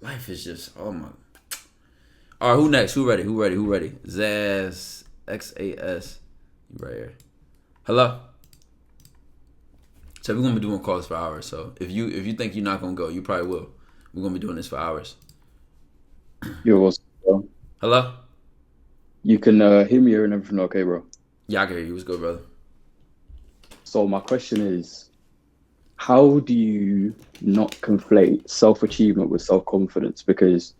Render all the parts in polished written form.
Life is just, oh my. All right, who next? Who ready? Zaz XAS, you right here. Hello. So we're gonna be doing calls for hours. So if you think you're not gonna go, you probably will. We're gonna be doing this for hours. Yo, what's up, bro? Hello. You can hear me and everything, okay, bro? Yeah, I can hear you. What's good, brother? So my question is, how do you not conflate self-achievement with self-confidence? Because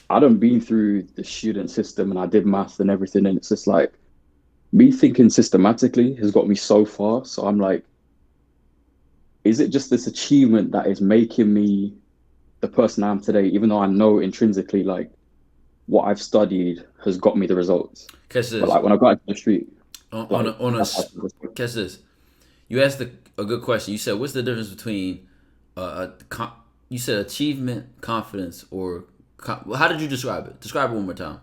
I done been through the student system and I did math and everything, and it's just like me thinking systematically has got me so far. So I'm like, is it just this achievement that is making me the person I am today, even though I know intrinsically like what I've studied has got me the results? Catch But this. like when I got into the street, On a, like on a that's s- Catch this. You asked a good question. You said, "What's the difference between you said achievement, confidence, or well, how did you describe it? Describe it one more time.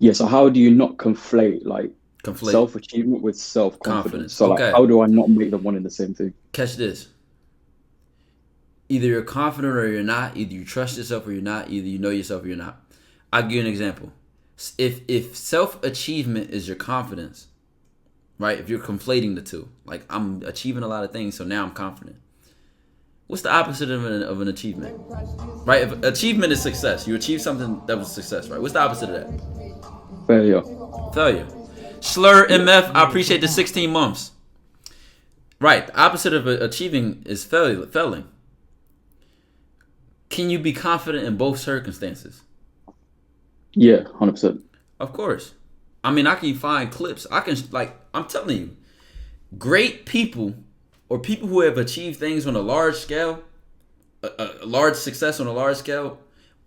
yeah, so how do you not conflate like Conflate self-achievement with self-confidence? confidence. So like Okay, how do I not make them one and the same thing? catch this. Either you're confident or you're not. Either you trust yourself or you're not. Either you know yourself or you're not. I'll give you an example. If self achievement is your confidence, right? If you're conflating the two, like I'm achieving a lot of things, so now I'm confident. What's the opposite of an achievement? Right? If achievement is success, you achieve something that was success, right? What's the opposite of that? Failure. Failure. Slur Yeah. MF, I appreciate the 16 months. Right. The opposite of achieving is failing. Can you be confident in both circumstances? Yeah, 100%. Of course. I mean, I can find clips. I can, like, I'm telling you, great people or people who have achieved things on a large scale, a large success on a large scale,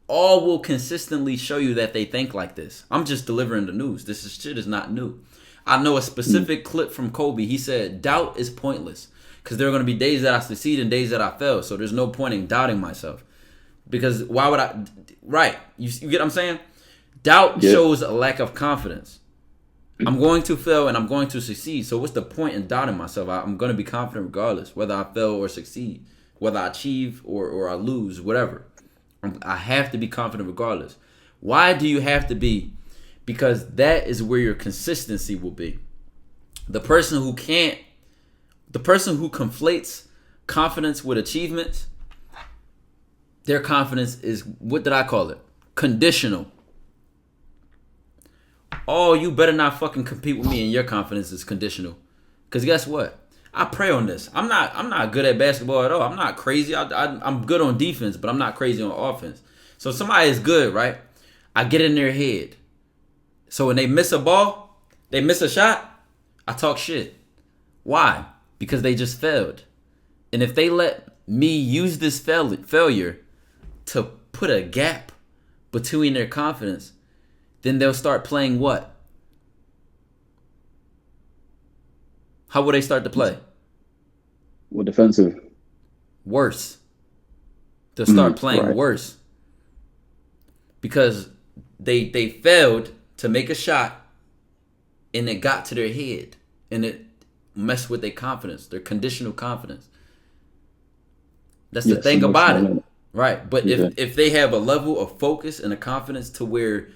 all will consistently show you that they think like this. I'm just delivering the news. Shit is not new. I know a Mm. specific clip from Kobe. He said, doubt is pointless because there are going to be days that I succeed and days that I fail. So there's no point in doubting myself because why would I? Right. You get what I'm saying? Doubt Yeah. shows a lack of confidence. I'm going to fail and I'm going to succeed. So what's the point in doubting myself? I'm going to be confident regardless, whether I fail or succeed, whether I achieve or I lose, whatever. I have to be confident regardless. Why do you have to be? Because that is where your consistency will be. The person who can't, the person who conflates confidence with achievements, their confidence is, what did I call it? Conditional. Oh, you better not fucking compete with me and your confidence is conditional. Cause guess what? I pray on this. I'm not good at basketball at all. I'm not crazy. I'm good on defense, but I'm not crazy on offense. So if somebody is good, right? I get in their head. So when they miss a ball, they miss a shot, I talk shit. Why? Because they just failed. And if they let me use this failure to put a gap between their confidence, then they'll start playing what? How will they start to play? Or defensive. Worse. They'll start playing Right. worse because they failed to make a shot and it got to their head and it messed with their confidence, their conditional confidence. That's the Yes, thing about emotional. it, Innit? right? But Yeah. if they have a level of focus and a confidence to where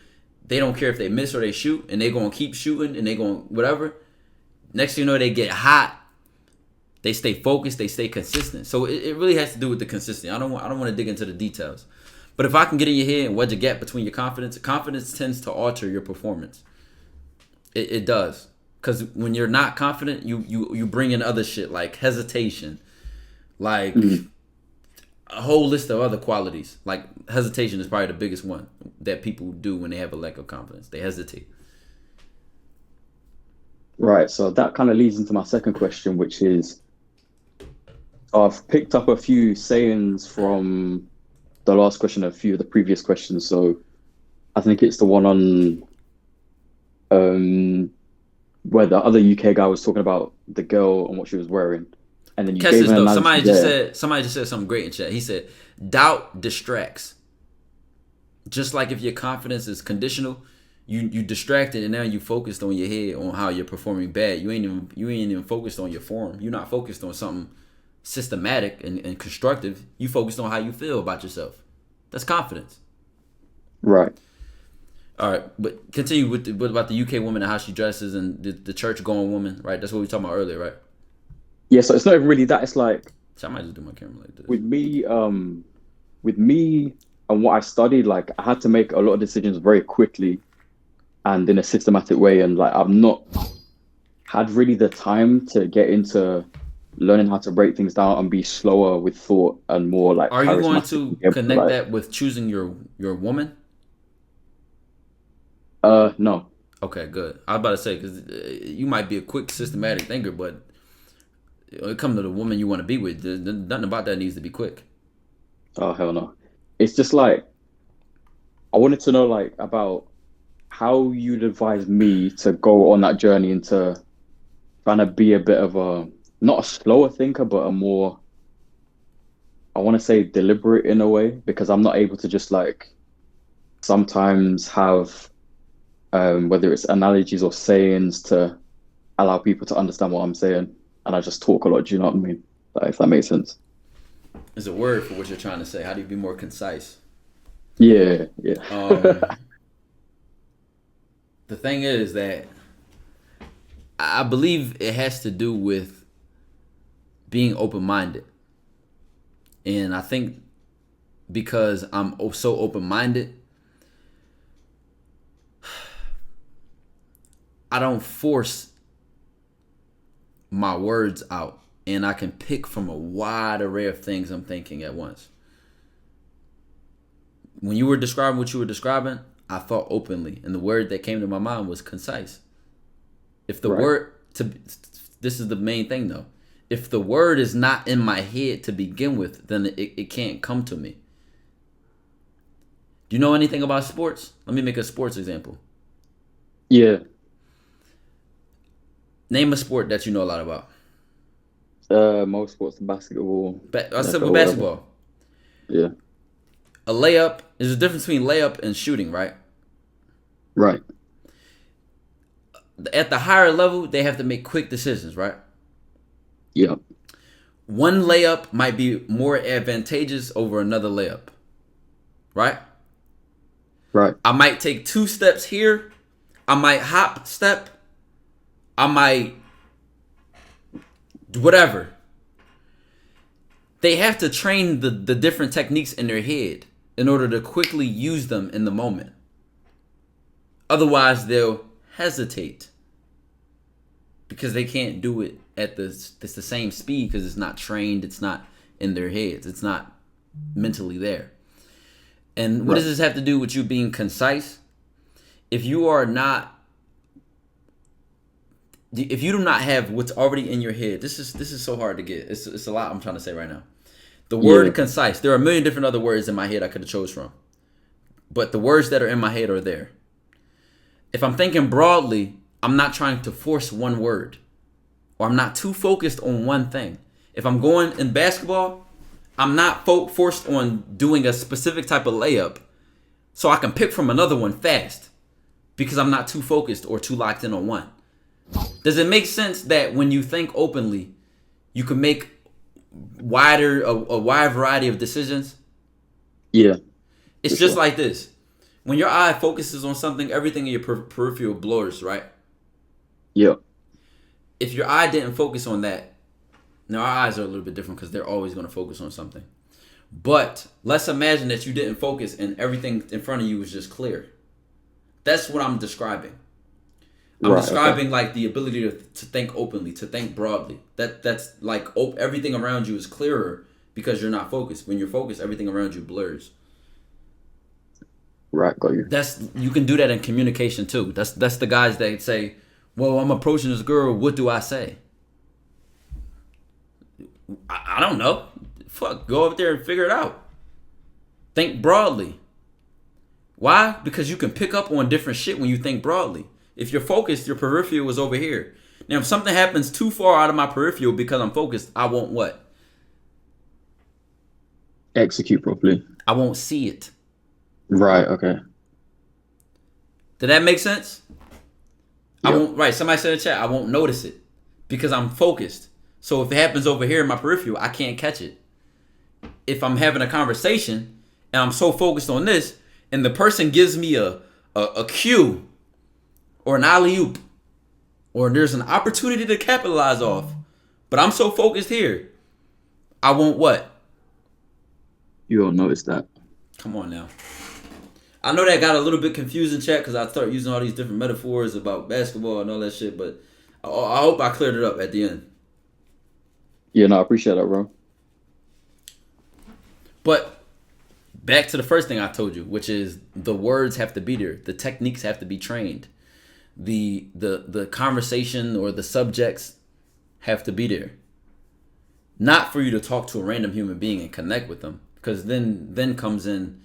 they don't care if they miss or they shoot and they're gonna keep shooting and they're gonna whatever. Next thing you know, they get hot. They stay focused. They stay consistent. So it really has to do with the consistency. I don't want to dig into the details. But if I can get in your head and wedge a gap between your confidence tends to alter your performance. It does. Because when you're not confident, you bring in other shit like hesitation, like Mm. a whole list of other qualities. Like hesitation is probably the biggest one that people do when they have a lack of confidence. They hesitate. Right. So that kind of leads into my second question, which is I've picked up a few sayings from the last question, a few of the previous questions. So I think it's the one on um where the other UK guy was talking about the girl and what she was wearing. And then you Catch gave this an though. analogy there. Somebody just said something great in chat. He said, doubt distracts. Just like if your confidence is conditional, you distracted and now you focused on your head on how you're performing bad. You ain't even focused on your form. You're not focused on something systematic and constructive. You focused on how you feel about yourself. That's confidence. Right. All right, but continue with what about the UK woman and how she dresses and the church going woman, right? That's what we were talking about earlier, right? Yeah, so it's not even really that. It's like So I might just do my camera like this. with me, with me and what I studied, like I had to make a lot of decisions very quickly and in a systematic way. And like I've not had really the time to get into learning how to break things down and be slower with thought and more like Are you going charismatic. to connect that with choosing your woman? No. Okay, good. I was about to say because you might be a quick systematic thinker, but when it comes to the woman you want to be with, nothing about that needs to be quick. Oh hell no. It's just like I wanted to know like about how you'd advise me to go on that journey into trying to be a bit of a not a slower thinker, but a more I want to say deliberate in a way because I'm not able to just like sometimes have whether it's analogies or sayings to allow people to understand what I'm saying, and I just talk a lot. Do you know what I mean? Like, if that makes sense. There's a word for what you're trying to say. How do you be more concise? Yeah, yeah. The thing is that I believe it has to do with being open-minded. And I think because I'm so open-minded, I don't force my words out. And I can pick from a wide array of things I'm thinking at once. When you were describing what you were describing, I thought openly. And the word that came to my mind was concise. If the word, this is the main thing though. If the word is not in my head to begin with, then it can't come to me. Do you know anything about sports? Let me make a sports example. Yeah. Name a sport that you know a lot about. Most sports, basketball. I said with basketball. Yeah. A layup, there's a difference between layup and shooting, right? Right. At the higher level, they have to make quick decisions, right? Yeah. One layup might be more advantageous over another layup, right? Right. I might take 2 steps here. I might hop step. I might whatever. They have to train the different techniques in their head in order to quickly use them in the moment. Otherwise, they'll hesitate because they can't do it at the same speed because it's not trained. It's not in their heads. It's not mentally there. And what does this have to do with you being concise? If you do not have what's already in your head, this is so hard to get. It's a lot I'm trying to say right now. The word concise. There are a million different other words in my head I could have chose from, but the words that are in my head are there. If I'm thinking broadly, I'm not trying to force one word, or I'm not too focused on one thing. If I'm going in basketball, I'm not forced on doing a specific type of layup, so I can pick from another one fast because I'm not too focused or too locked in on one. Does it make sense that when you think openly, you can make a wide variety of decisions? Yeah. It's just like this. When your eye focuses on something, everything in your peripheral blurs, right? Yeah. If your eye didn't focus on that, now our eyes are a little bit different because they're always going to focus on something. But let's imagine that you didn't focus and everything in front of you was just clear. That's what I'm describing. I'm describing like the ability to think openly, to think broadly. That's like everything around you is clearer because you're not focused. When you're focused, everything around you blurs. Right, got you. You can do that in communication too. That's the guys that say, "Well, I'm approaching this girl. What do I say?" I don't know. Fuck, go up there and figure it out. Think broadly. Why? Because you can pick up on different shit when you think broadly. If you're focused, your peripheral is over here. Now, if something happens too far out of my peripheral because I'm focused, I won't what? Execute properly. I won't see it. Right, okay. Did that make sense? Yep. I won't. Right, somebody said in the chat, I won't notice it because I'm focused. So if it happens over here in my peripheral, I can't catch it. If I'm having a conversation and I'm so focused on this, and the person gives me a cue or an alley oop, or there's an opportunity to capitalize off, but I'm so focused here, I won't what? You don't notice that. Come on now. I know that got a little bit confusing, chat, because I start using all these different metaphors about basketball and all that shit, but I hope I cleared it up at the end. Yeah, no, I appreciate that, bro. But back to the first thing I told you, which is the words have to be there. The techniques have to be trained. The conversation or the subjects have to be there. Not for you to talk to a random human being and connect with them. Because then comes in,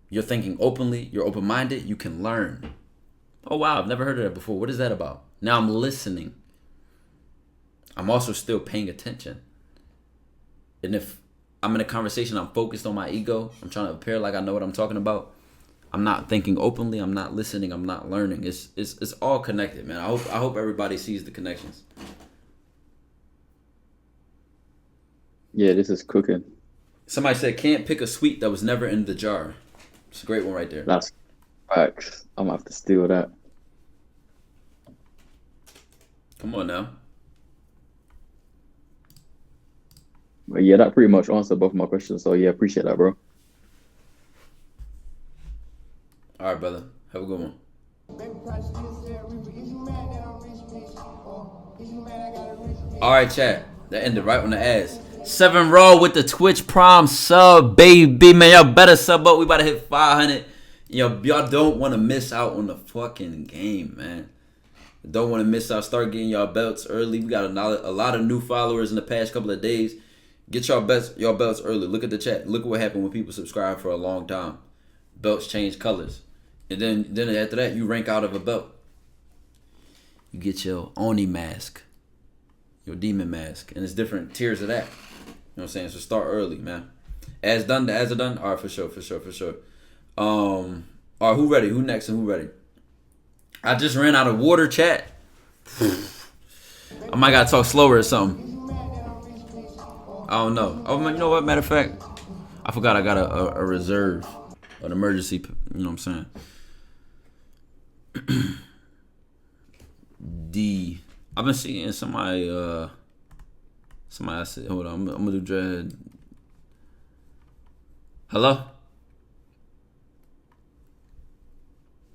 you're thinking openly, you're open-minded, you can learn. Oh wow, I've never heard of that before. What is that about? Now I'm listening. I'm also still paying attention. And if I'm in a conversation, I'm focused on my ego, I'm trying to appear like I know what I'm talking about, I'm not thinking openly, I'm not listening, I'm not learning. It's all connected, man. I hope everybody sees the connections. Yeah, this is cooking. Somebody said, can't pick a sweet that was never in the jar. It's a great one right there. That's facts. I'm gonna have to steal that. Come on now. But yeah, that pretty much answered both of my questions. So yeah, appreciate that, bro. All right, brother. Have a good one. All right, chat. That ended right on the ass. 7 Raw with the Twitch Prime sub, baby. Man, y'all better sub up. We about to hit 500. Y'all don't want to miss out on the fucking game, man. Don't want to miss out. Start getting y'all belts early. We got a lot of new followers in the past couple of days. Get y'all belts early. Look at the chat. Look at what happened when people subscribe for a long time. Belts change colors. And then after that, you rank out of a belt. You get your Oni mask. Your demon mask. And it's different tiers of that. You know what I'm saying? So start early, man. As done. All right, for sure. All right, who ready? Who next and who ready? I just ran out of water, chat. I might gotta talk slower or something. I don't know. Oh, you know what? Matter of fact, I forgot I got a reserve, an emergency. You know what I'm saying? I've been seeing somebody I said, hold on, I'm gonna do dread. Hello?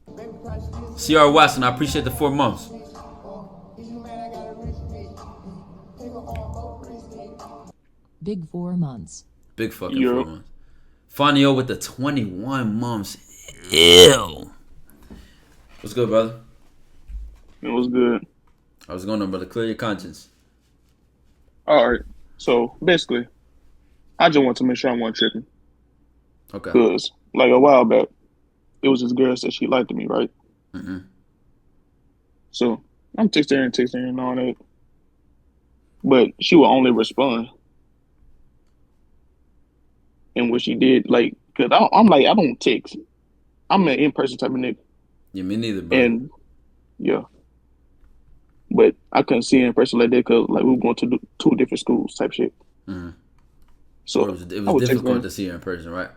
CR Watson, I appreciate the 4 months. Big 4 months. Big fucking 4 months. Fanio with the 21 months. Ew. What's good, brother? It was good. How's it going on, brother? Clear your conscience. All right. So basically, I just want to make sure I wasn't tripping. Okay. Because like a while back, it was this girl said she liked me, right? Mm-hmm. So I'm texting her and all that. But she will only respond. And what she did, like, because I'm like, I don't text. I'm an in-person type of nigga. Yeah, me neither, bro. And, yeah. But I couldn't see her in person like that because, like, we were going to 2 different schools type shit. Mm-hmm. So it was difficult to see her in person, right?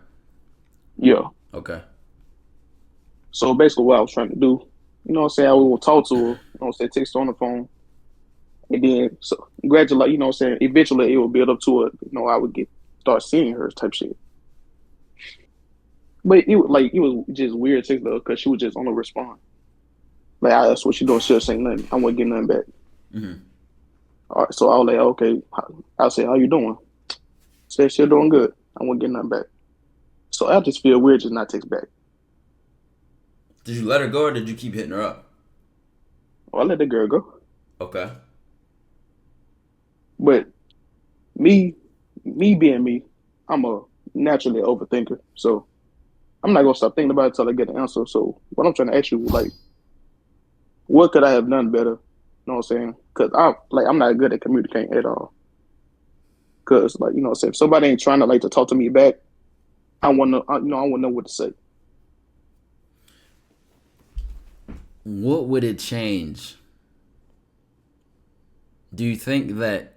Yeah. Okay. So basically what I was trying to do, you know what I'm saying, I would talk to her, you know what I'm saying, text her on the phone. And then, so gradually, you know what I'm saying, eventually it would build up to it, you know, I would start seeing her type shit. But it was just weird text though, because she would just only respond. Like, I asked what she doing, she'll say nothing. I wouldn't get nothing back. Mm-hmm. All right, so I was like, okay. I said, how you doing? Said, she's doing good. I wouldn't get nothing back. So I just feel weird just not text back. Did you let her go or did you keep hitting her up? Well, I let the girl go. Okay. But me being me, I'm a naturally overthinker. So I'm not gonna stop thinking about it until I get the answer. So what I'm trying to ask you, like, what could I have done better? You know what I'm saying? Because I'm not good at communicating at all. Because, like, you know what I'm saying, if somebody ain't trying to talk to me back, I want to know what to say. What would it change? Do you think that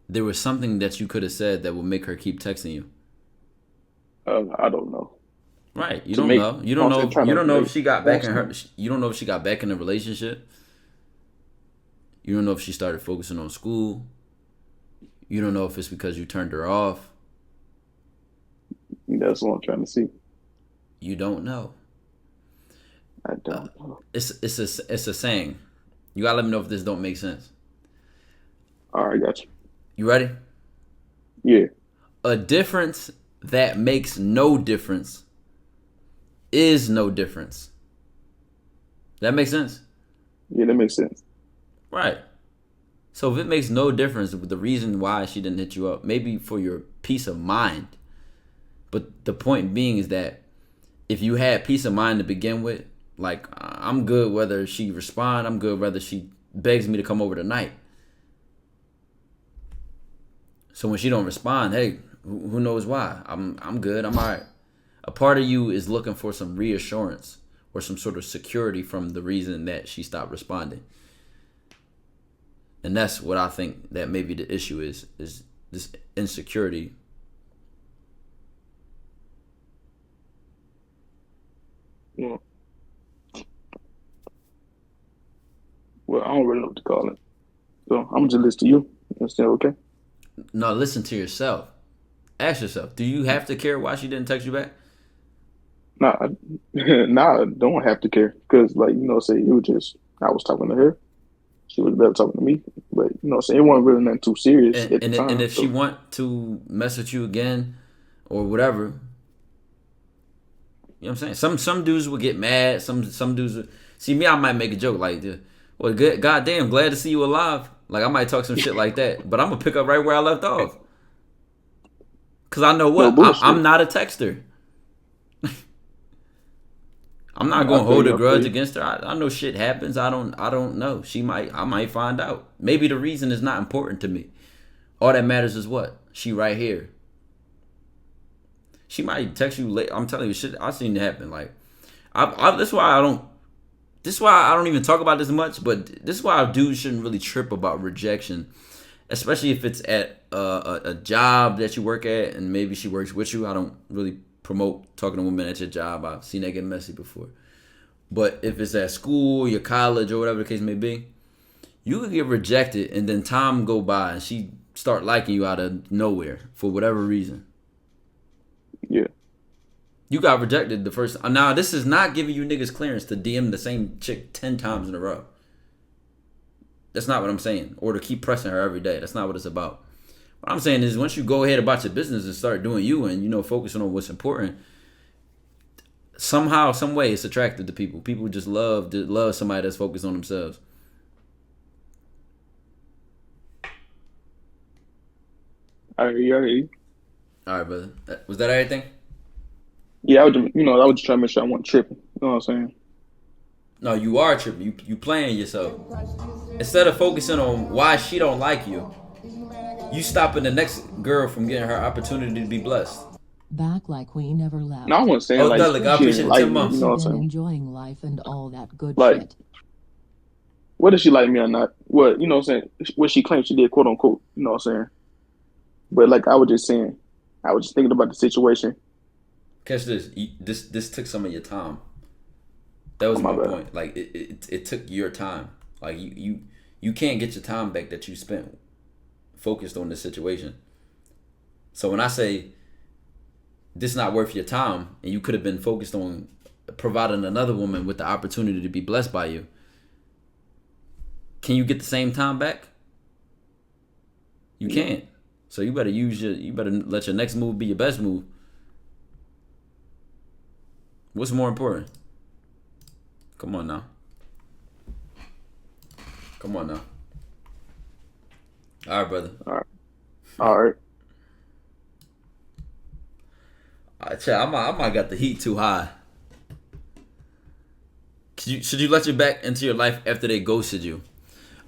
there was something that you could have said that would make her keep texting you? I don't know. Right. You To don't make, know. You you know don't what I'm saying, know. trying You to don't know if make she got back in her. things. You don't know if she got back in a relationship. You don't know if she started focusing on school. You don't know if it's because you turned her off. That's what I'm trying to see. You don't know. I don't know. It's a saying. You gotta let me know if this don't make sense. All right, got you. You ready? Yeah. A difference that makes no difference is no difference. That makes sense? Yeah, that makes sense. Right. So if it makes no difference with the reason why she didn't hit you up, maybe for your peace of mind. But the point being is that if you had peace of mind to begin with, like I'm good whether she respond, I'm good whether she begs me to come over tonight. So when she don't respond, hey, who knows why? I'm good. I'm all right. A part of you is looking for some reassurance or some sort of security from the reason that she stopped responding. And that's what I think that maybe the issue is this insecurity. Yeah. Well, I don't really know what to call it. So I'm gonna just listen to you. That's okay. No, listen to yourself. Ask yourself, do you have to care why she didn't text you back? Nah, nah, I don't have to care because, like, say it was just I was talking to her. She was better talking to me, but say it wasn't really nothing too serious And at the and, and time. if she So want to mess with you again or whatever, you know what I'm saying? Some dudes would get mad. Some dudes would see me. I might make a joke like, "Well, good, goddamn, glad to see you alive." Like I might talk some shit like that, but I'm gonna pick up right where I left off. Cause I know no what I'm bullshit. not a texter. I'm not I gonna feel hold a you. I feel grudge you. against her. I know shit happens. I don't know. I might find out. Maybe the reason is not important to me. All that matters is what she right here. She might text you late. I'm telling you, shit I've seen it happen. Like that's why I don't. This is why I don't even talk about this much. But this is why dudes shouldn't really trip about rejection, especially if it's at a job that you work at and maybe she works with you. I don't really promote talking to women at your job. I've seen that get messy before. But if it's at school, your college, or whatever the case may be, you could get rejected and then time go by and she start liking you out of nowhere for whatever reason. Yeah. You got rejected the first time. Now, this is not giving you niggas clearance to DM the same chick 10 times in a row. That's not what I'm saying. Or to keep pressing her every day. That's not what it's about. What I'm saying is once you go ahead about your business and start doing you and, focusing on what's important, somehow, some way, it's attractive to people. People just love somebody that's focused on themselves. I hear you. All right, brother. Was that everything? Yeah, I was just trying to make sure I wasn't tripping. You know what I'm saying? No, you are tripping. You playing yourself. Instead of focusing on why she don't like you, you stopping the next girl from getting her opportunity to be blessed. Back like we never No, I left. wasn't saying Oh, like Dudley, I she didn't appreciate the like 10 me. You months. know what You've been I'm saying? enjoying life and all that good Like, shit. whether she like me or not, what you know what I'm saying? What she claimed she did, quote unquote. You know what I'm saying? But like I was just saying, I was just thinking about the situation. Catch this. This took some of your time. That was Oh my my bad. point. Like it took your time. Like you can't get your time back that you spent focused on this situation. So when I say this not worth your time, and you could have been focused on providing another woman with the opportunity to be blessed by you, can you get the same time back? You No. can't. So you better let your next move be your best move. What's more important? Come on now. Come on now. All right, brother. All right. All right. I might got the heat too high. Should you let you back into your life after they ghosted you?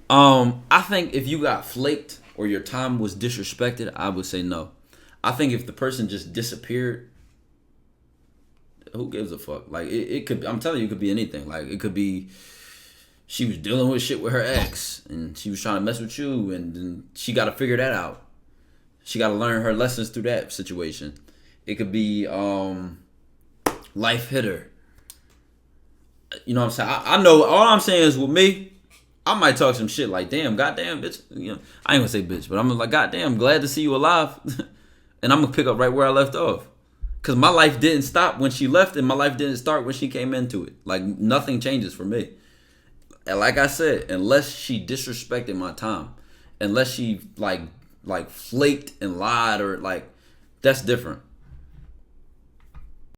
I think if you got flaked or your time was disrespected, I would say no. I think if the person just disappeared, who gives a fuck? Like it could. I'm telling you, it could be anything. Like it could be she was dealing with shit with her ex, and she was trying to mess with you, and she got to figure that out. She got to learn her lessons through that situation. It could be life hitter. You know what I'm saying? I know all I'm saying is with me, I might talk some shit like, damn, goddamn, bitch. You know, I ain't gonna say bitch, but I'm like, goddamn, glad to see you alive. And I'm gonna pick up right where I left off. Cause my life didn't stop when she left, and my life didn't start when she came into it. Like nothing changes for me. And like I said, unless she disrespected my time, unless she like flaked and lied, or like, that's different.